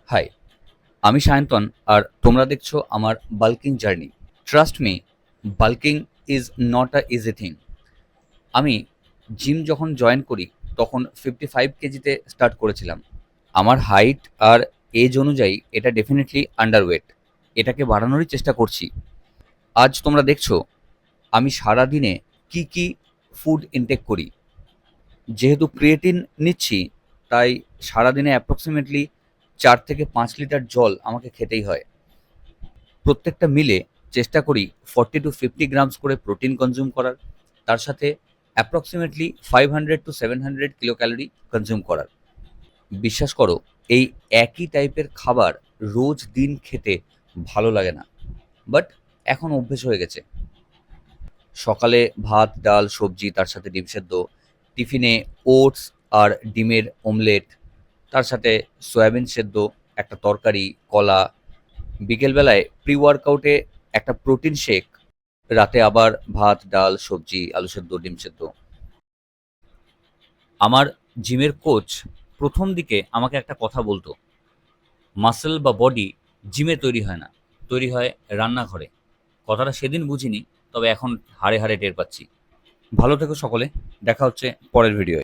High, আমি সায়ন্তন আর তোমরা দেখছো আমার bulking journey. Trust me, bulking is not a easy thing. আমি জিম যখন জয়েন করি তখন 55 কেজিতে স্টার্ট করেছিলাম। আমার হাইট আর এজ অনুযায়ী এটা ডেফিনেটলি আন্ডারওয়েট। এটাকে বাড়ানোরই চেষ্টা করছি। আজ তোমরা দেখছো আমি সারাদিনে কি কি ফুড ইনটেক করি। যেহেতু ক্রিয়েটিন নিচ্ছি, তাই সারাদিনে অ্যাপ্রক্সিমেটলি 4 থেকে 5 লিটার জল আমাকে খেতেই হয়। প্রত্যেকটা মিলে চেষ্টা করি 40 to 50 গ্রামস করে প্রোটিন কনজিউম করার, তার সাথে approximately 500 to 700 kilo calorie consume করার। বিশ্বাস করো, এই একই টাইপের খাবার রোজ দিন খেতে ভালো লাগে না, বাট এখন অভ্যেস হয়ে গেছে। সকালে ভাত, ডাল, সবজি, তার সাথে ডিম সেদ্ধ, টিফিনে ওটস আর ডিমের অমলেট, তার সাথে সয়াবিন সেদ্ধ, একটা তরকারি, কলা, বিকেলবেলায় প্রি ওয়ার্কআউটে একটা প্রোটিন শেক, রাতে আবার ভাত, ডাল, সবজি, আলু সেদ্ধ, ডিম সেদ্ধ। আমার জিমের কোচ প্রথম দিকে আমাকে একটা কথা বলতো, মাসল বা বডি জিমে তৈরি হয় না, তৈরি হয় রান্নাঘরে। কথাটা সেদিন বুঝিনি, তবে এখন হাড়ে হাড়ে টের পাচ্ছি। ভালো থেকো সকলে, দেখা হচ্ছে পরের ভিডিওয়।